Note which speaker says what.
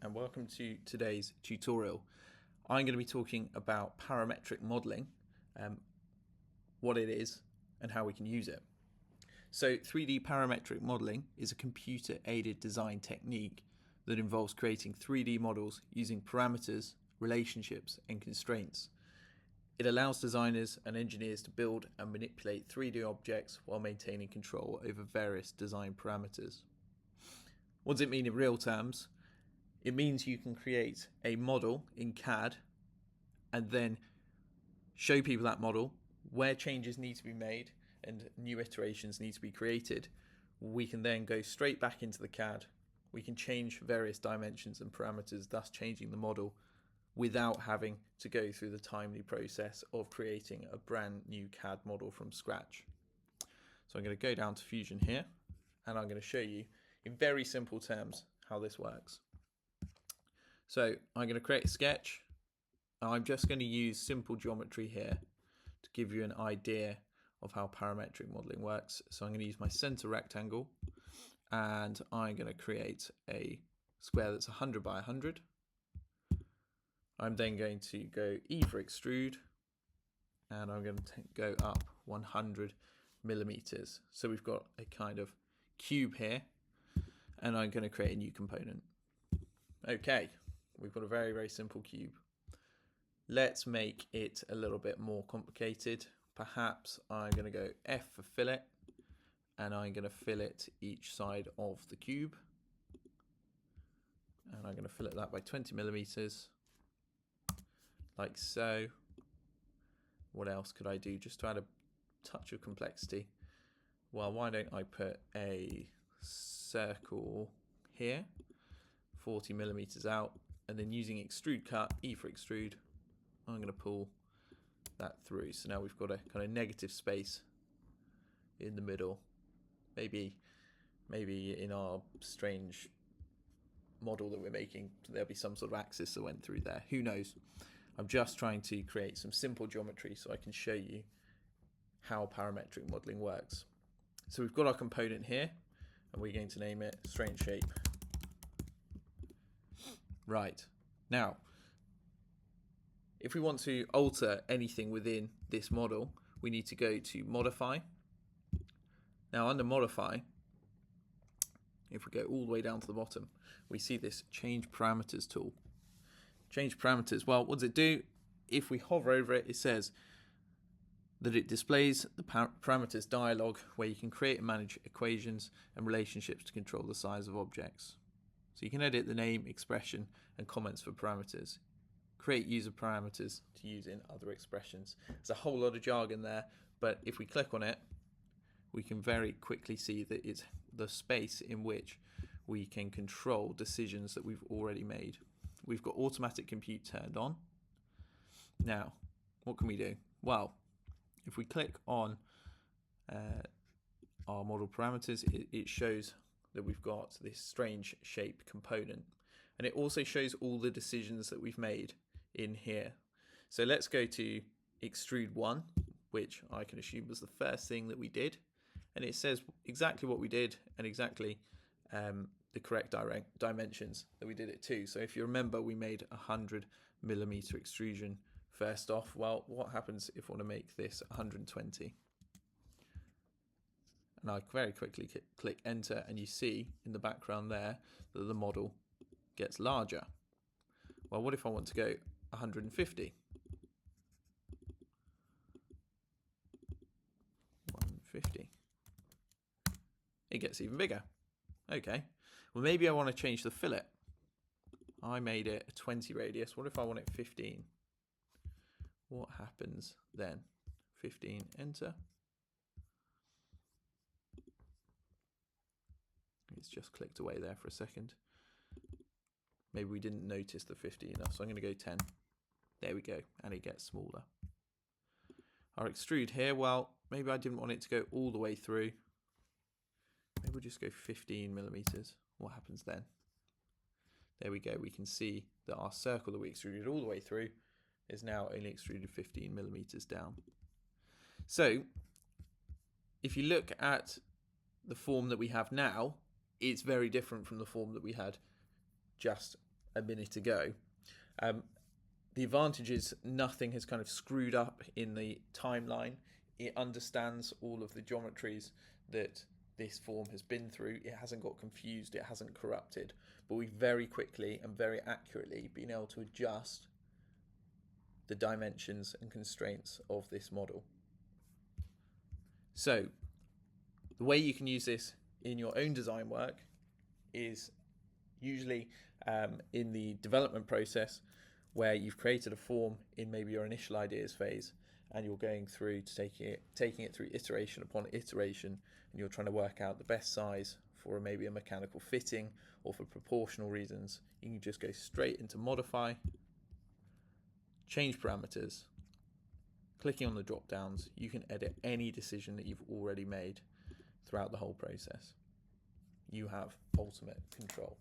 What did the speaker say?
Speaker 1: and welcome to today's tutorial. I'm going to be talking about parametric modeling, what it is and how we can use it. So 3D parametric modeling is a computer-aided design technique that involves creating 3D models using parameters, relationships and constraints. It allows designers and engineers to build and manipulate 3D objects while maintaining control over various design parameters. What does it mean in real terms? It means you can create a model in CAD and then show people that model where changes need to be made and new iterations need to be created. We can then go straight back into the CAD. We can change various dimensions and parameters, thus changing the model without having to go through the timely process of creating a brand new CAD model from scratch. So I'm going to go down to Fusion here and I'm going to show you in very simple terms how this works. So I'm going to create a sketch. I'm just going to use simple geometry here to give you an idea of how parametric modeling works. So I'm going to use my center rectangle and I'm going to create a square that's 100 by 100. I'm then going to go E for extrude and I'm going to go up 100 millimeters. So we've got a kind of cube here and I'm going to create a new component. Okay, we've got a very, very simple cube. Let's make it a little bit more complicated. Perhaps I'm going to go F for fillet and I'm going to fillet each side of the cube. And I'm going to fillet that by 20 millimeters. Like so. What else could I do just to add a touch of complexity? Well, why don't I put a circle here, 40 millimeters out, and then using extrude cut, E for extrude, I'm going to pull that through. So now we've got a kind of negative space in the middle. Maybe in our strange model that we're making, there'll be some sort of axis that went through there. Who knows? I'm just trying to create some simple geometry so I can show you how parametric modeling works. So we've got our component here and we're going to name it strange shape. Right, now if we want to alter anything within this model, we need to go to modify. Now under modify, if we go all the way down to the bottom, we see this change parameters tool. Change parameters, well, what does it do? If we hover over it, it says that it displays the parameters dialog where you can create and manage equations and relationships to control the size of objects. So you can edit the name, expression, and comments for parameters. Create user parameters to use in other expressions. There's a whole lot of jargon there, but if we click on it, we can very quickly see that it's the space in which we can control decisions that we've already made. We've got automatic compute turned on. Now, what can we do? Well, if we click on our model parameters, it shows that we've got this strange shape component. And it also shows all the decisions that we've made in here. So let's go to extrude 1, which I can assume was the first thing that we did. And it says exactly what we did and exactly the correct dimensions that we did it to. So if you remember, we made 100 millimeter extrusion first off. Well, what happens if I want to make this 120? And I very quickly click enter and you see in the background there that the model gets larger. Well, what if I want to go 150? 150. It gets even bigger. Okay. Well, maybe I want to change the fillet. I made it a 20 radius. What if I want it 15? What happens then? 15, enter. It's just clicked away there for a second. Maybe we didn't notice the 50 enough, so I'm going to go 10. There we go, and it gets smaller. Our extrude here, well, maybe I didn't want it to go all the way through. Maybe we'll just go 15 millimeters. What happens then? There we go. We can see that our circle that we extruded all the way through is now only extruded 15 millimeters down. So if you look at the form that we have now, it's very different from the form that we had just a minute ago. The advantage is nothing has kind of screwed up in the timeline. It understands all of the geometries that this form has been through. It hasn't got confused, it hasn't corrupted, but we've very quickly and very accurately been able to adjust the dimensions and constraints of this model. So the way you can use this in your own design work is usually in the development process, where you've created a form in maybe your initial ideas phase, and you're going through to taking it through iteration upon iteration, and you're trying to work out the best size for maybe a mechanical fitting or for proportional reasons. You can just go straight into modify, change parameters, clicking on the drop downs. You can edit any decision that you've already made throughout the whole process. You have ultimate control.